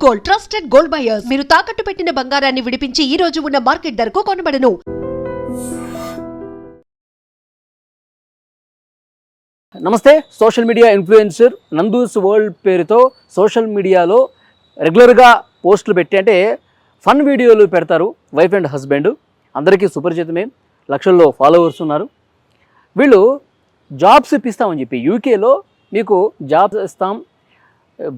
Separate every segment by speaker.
Speaker 1: Gold, trusted gold buyers. మీరు తాకట్టు పెట్టిన బంగారాన్ని విడిపించి ఈ రోజు ఉన్న మార్కెట్ ధరకు కొనబడను.
Speaker 2: నమస్తే. Social media influencer Nandu's world పేరుతో సోషల్ మీడియాలో రెగ్యులర్గా పోస్టులు పెట్టి, అంటే ఫన్ వీడియోలు పెడతారు. వైఫ్ అండ్ హస్బెండ్ అందరికీ సుపరిచితమే, లక్షల్లో ఫాలోవర్స్ ఉన్నారు. వీళ్ళు జాబ్స్ ఇప్పిస్తామని చెప్పి యూకేలో మీకు జాబ్స్ ఇస్తాం,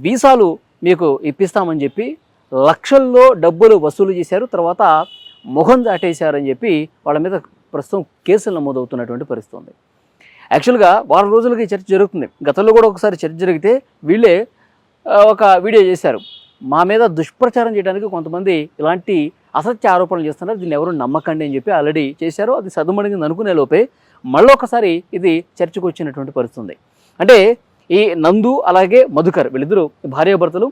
Speaker 2: వీసాలు మీకు ఇప్పిస్తామని చెప్పి లక్షల్లో డబ్బులు వసూలు చేశారు. తర్వాత మొహం దాటేశారని చెప్పి వాళ్ళ మీద ప్రస్తుతం కేసులు నమోదవుతున్నటువంటి పరిస్థితి ఉంది. యాక్చువల్గా వారం రోజులకి చర్చ జరుగుతుంది. గతంలో కూడా ఒకసారి చర్చ జరిగితే వీళ్ళే ఒక వీడియో చేశారు. మా మీద దుష్ప్రచారం చేయడానికి కొంతమంది ఇలాంటి అసత్య ఆరోపణలు చేస్తున్నారు, దీన్ని ఎవరు నమ్మకండి అని చెప్పి ఆల్రెడీ చేశారు. అది సద్దుమణిగింది అనుకునే లోపే మళ్ళీ ఒకసారి ఇది చర్చకు వచ్చినటువంటి పరిస్థితి ఉంది. అంటే ఈ నందు అలాగే మధుకర్ వీళ్ళిద్దరూ భార్యాభర్తలు.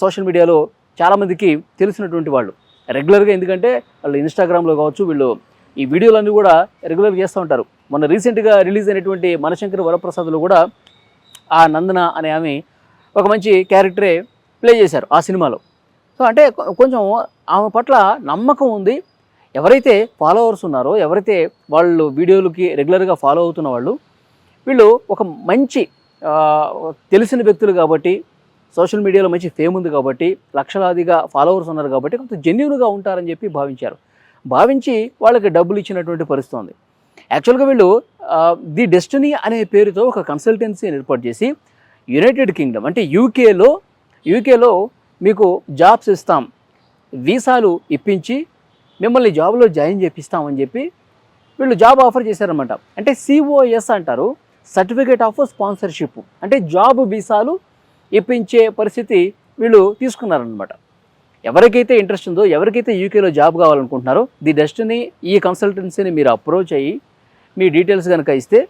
Speaker 2: సోషల్ మీడియాలో చాలామందికి తెలిసినటువంటి వాళ్ళు రెగ్యులర్గా, ఎందుకంటే వాళ్ళు ఇన్స్టాగ్రామ్లో కావచ్చు, వీళ్ళు ఈ వీడియోలన్నీ కూడా రెగ్యులర్గా చేస్తూ ఉంటారు. మొన్న రీసెంట్గా రిలీజ్ అయినటువంటి మనశంకర్ వరప్రసాద్లో కూడా ఆ నందన అనే ఆమె ఒక మంచి క్యారెక్టరే ప్లే చేశారు ఆ సినిమాలో. సో అంటే కొంచెం ఆమె పట్ల నమ్మకం ఉంది. ఎవరైతే ఫాలోవర్స్ ఉన్నారో, ఎవరైతే వాళ్ళు వీడియోలకి రెగ్యులర్గా ఫాలో అవుతున్న వాళ్ళు, వీళ్ళు ఒక మంచి తెలిసిన వ్యక్తులు కాబట్టి, సోషల్ మీడియాలో మంచి ఫేమ్ ఉంది కాబట్టి, లక్షలాదిగా ఫాలోవర్స్ ఉన్నారు కాబట్టి కొంత జెన్యూన్గా ఉంటారని చెప్పి భావించి వాళ్ళకి డబ్బులు ఇచ్చినటువంటి పరిస్థితి ఉంది. యాక్చువల్గా వీళ్ళు ది డెస్టినీ అనే పేరుతో ఒక కన్సల్టెన్సీని ఏర్పాటు చేసి యునైటెడ్ కింగ్డమ్ అంటే యూకేలో మీకు జాబ్స్ ఇస్తాం, వీసాలు ఇప్పించి మిమ్మల్ని జాబ్లో జాయిన్ చేపిస్తామని చెప్పి వీళ్ళు జాబ్ ఆఫర్ చేశారనమాట. అంటే COS అంటారు, సర్టిఫికేట్ ఆఫ్ స్పాన్సర్షిప్. అంటే జాబ్ వీసాలు ఇప్పించే పరిస్థితి వీళ్ళు తీసుకున్నారనమాట. ఎవరికైతే ఇంట్రెస్ట్ ఉందో, ఎవరికైతే యూకేలో జాబ్ కావాలనుకుంటున్నారో, ది డెస్టినీ ఈ కన్సల్టెన్సీని మీరు అప్రోచ్ అయ్యి మీ డీటెయిల్స్ కనుక ఇస్తే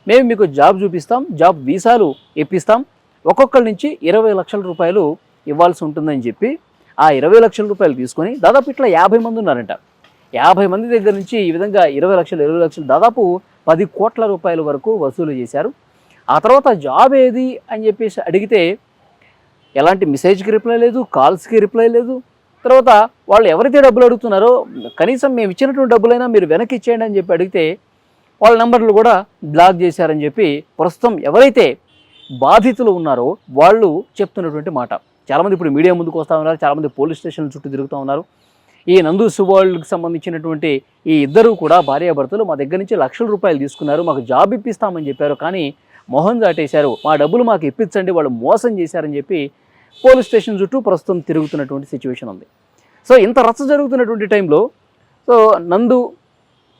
Speaker 2: మేము మీకు జాబ్ చూపిస్తాం, జాబ్ వీసాలు ఇప్పిస్తాం, ఒక్కొక్కరి నుంచి 20 లక్షల రూపాయలు ఇవ్వాల్సి ఉంటుందని చెప్పి ఆ 20 లక్షల రూపాయలు తీసుకొని దాదాపు ఇట్లా 50 మంది ఉన్నారంట. 50 మంది దగ్గర నుంచి ఈ విధంగా 20 లక్షలు దాదాపు 10 కోట్ల రూపాయల వరకు వసూలు చేశారు. ఆ తర్వాత జాబ్ ఏది అని చెప్పేసి అడిగితే ఎలాంటి మెసేజ్కి రిప్లై లేదు, కాల్స్కి రిప్లై లేదు. తర్వాత వాళ్ళు ఎవరైతే డబ్బులు అడుగుతున్నారో కనీసం మేము ఇచ్చినటువంటి డబ్బులైనా మీరు వెనక్కి ఇచ్చేయండి అని చెప్పి అడిగితే వాళ్ళ నెంబర్లు కూడా బ్లాక్ చేశారని చెప్పి ప్రస్తుతం ఎవరైతే బాధితులు ఉన్నారో వాళ్ళు చెప్తున్నటువంటి మాట. చాలామంది ఇప్పుడు మీడియా ముందుకు వస్తూ ఉన్నారు, చాలామంది పోలీస్ స్టేషన్ల చుట్టూ తిరుగుతూ ఉన్నారు. ఈ నందూస్ వరల్డ్కి సంబంధించినటువంటి ఈ ఇద్దరు కూడా భార్యాభర్తలు మా దగ్గర నుంచి లక్షల రూపాయలు తీసుకున్నారు, మాకు జాబ్ ఇప్పిస్తామని చెప్పారు, కానీ మొహం దాటేశారు, మా డబ్బులు మాకు ఇప్పించండి, వాళ్ళు మోసం చేశారని చెప్పి పోలీస్ స్టేషన్ చుట్టూ ప్రస్తుతం తిరుగుతున్నటువంటి సిచ్యువేషన్ ఉంది. సో ఇంత రచ్చ జరుగుతున్నటువంటి టైంలో సో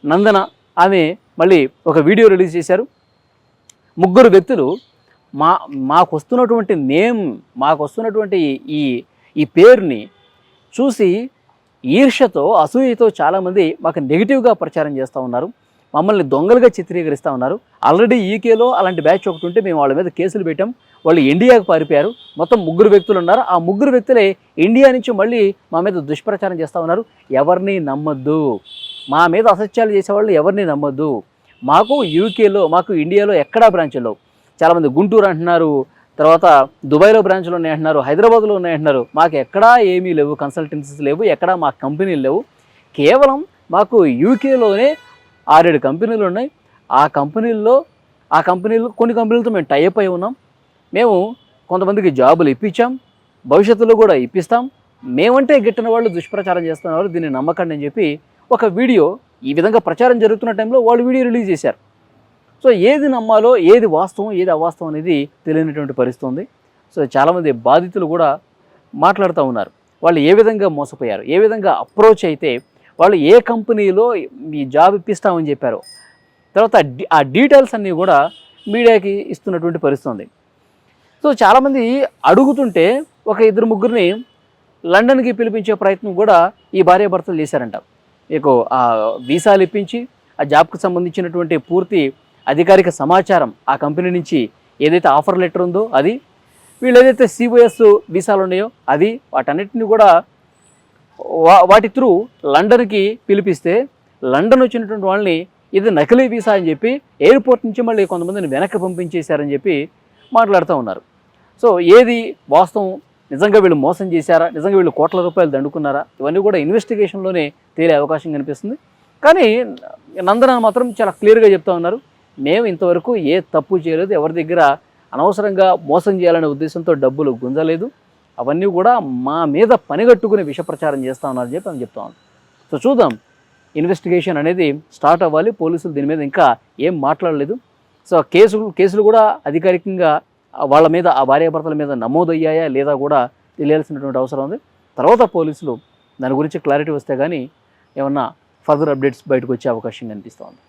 Speaker 2: నందన ఆమె మళ్ళీ ఒక వీడియో రిలీజ్ చేశారు. ముగ్గురు వ్యక్తులు మాకు వస్తున్నటువంటి మాకు వస్తున్నటువంటి ఈ పేరుని చూసి ఈర్ష్యతో, అసూయతో చాలామంది మాకు నెగిటివ్గా ప్రచారం చేస్తూ ఉన్నారు, మమ్మల్ని దొంగలుగా చిత్రీకరిస్తూ ఉన్నారు. ఆల్రెడీ యూకేలో అలాంటి బ్యాచ్ ఒకటి ఉంటే మేము వాళ్ళ మీద కేసులు పెట్టాం, వాళ్ళు ఇండియాకు పారిపోయారు. మొత్తం 3 వ్యక్తులు ఉన్నారు. ఆ 3 వ్యక్తులే ఇండియా నుంచి మళ్ళీ మా మీద దుష్ప్రచారం చేస్తూ ఉన్నారు. ఎవరిని నమ్మొద్దు, మా మీద అసత్యాలు చేసేవాళ్ళు ఎవరిని నమ్మొద్దు. మాకు ఇండియాలో ఎక్కడా బ్రాంచ్లో, చాలామంది గుంటూరు అంటున్నారు, తర్వాత దుబాయ్లో బ్రాంచ్లు ఉన్నాయంటున్నారు, హైదరాబాద్లో ఉన్నాయంటున్నారు. మాకు ఎక్కడా ఏమీ లేవు, కన్సల్టెన్సీస్ లేవు, ఎక్కడా మా కంపెనీలు లేవు. కేవలం మాకు యూకేలోనే 6-7 కంపెనీలు ఉన్నాయి. ఆ కంపెనీలు కొన్ని కంపెనీలతో మేము టైఅప్ అయి ఉన్నాం. మేము కొంతమందికి జాబులు ఇప్పించాం, భవిష్యత్తులో కూడా ఇప్పిస్తాం. మేమంటే గిట్టిన వాళ్ళు దుష్ప్రచారం చేస్తున్నారు, దీన్ని నమ్మకండి అని చెప్పి ఒక వీడియో ఈ విధంగా ప్రచారం జరుగుతున్న టైంలో వాళ్ళు వీడియో రిలీజ్ చేశారు. సో ఏది నమ్మాలో, ఏది వాస్తవం, ఏది అవాస్తవం అనేది తెలియనటువంటి పరిస్థితి ఉంది. సో చాలామంది బాధితులు కూడా మాట్లాడుతూ ఉన్నారు, వాళ్ళు ఏ విధంగా మోసపోయారు, ఏ విధంగా అప్రోచ్ అయితే వాళ్ళు ఏ కంపెనీలో ఈ జాబ్ ఇప్పిస్తామని చెప్పారు, తర్వాత ఆ డీటెయిల్స్ అన్నీ కూడా మీడియాకి ఇస్తున్నటువంటి పరిస్థితి ఉంది. సో చాలామంది అడుగుతుంటే ఒక 2-3 లండన్కి పిలిపించే ప్రయత్నం కూడా ఈ భార్యాభర్తలు చేశారంట. మీకు ఆ వీసాలు ఇప్పించి ఆ జాబ్కి సంబంధించినటువంటి పూర్తి అధికారిక సమాచారం ఆ కంపెనీ నుంచి ఏదైతే ఆఫర్ లెటర్ ఉందో అది, వీళ్ళు ఏదైతే COS వీసాలు ఉన్నాయో అది, వాటన్నిటిని కూడా వాటి త్రూ లండన్కి పిలిపిస్తే లండన్ వచ్చినటువంటి వాళ్ళని ఇది నకిలీ వీసా అని చెప్పి ఎయిర్పోర్ట్ నుంచి మళ్ళీ కొంతమందిని వెనక్కి పంపించేశారని చెప్పి మాట్లాడుతూ ఉన్నారు. సో ఏది వాస్తవం నిజంగా వీళ్ళు మోసం చేశారా, నిజంగా వీళ్ళు కోట్ల రూపాయలు దండుకున్నారా, ఇవన్నీ కూడా ఇన్వెస్టిగేషన్లోనే తేలే అవకాశం కనిపిస్తుంది. కానీ నందన మాత్రం చాలా క్లియర్గా చెప్తా ఉన్నారు, మేము ఇంతవరకు ఏ తప్పు చేయలేదు, ఎవరి దగ్గర అనవసరంగా మోసం చేయాలనే ఉద్దేశంతో డబ్బులు గుంజలేదు, అవన్నీ కూడా మా మీద పనిగట్టుకుని విష ప్రచారం చేస్తూ ఉన్నారని చెప్పి అని చెప్తా ఉన్నారు. సో చూద్దాం, ఇన్వెస్టిగేషన్ అనేది స్టార్ట్ అవ్వాలి. పోలీసులు దీని మీద ఇంకా ఏం మాట్లాడలేదు. సో కేసులు కూడా అధికారికంగా వాళ్ళ మీద, ఆ భార్యాభర్తల మీద నమోదయ్యాయా లేదా కూడా తెలియాల్సినటువంటి అవసరం ఉంది. తర్వాత పోలీసులు దాని గురించి క్లారిటీ వస్తే కానీ ఏమన్నా ఫర్దర్ అప్డేట్స్ బయటకు వచ్చే అవకాశం కనిపిస్తూ ఉంది.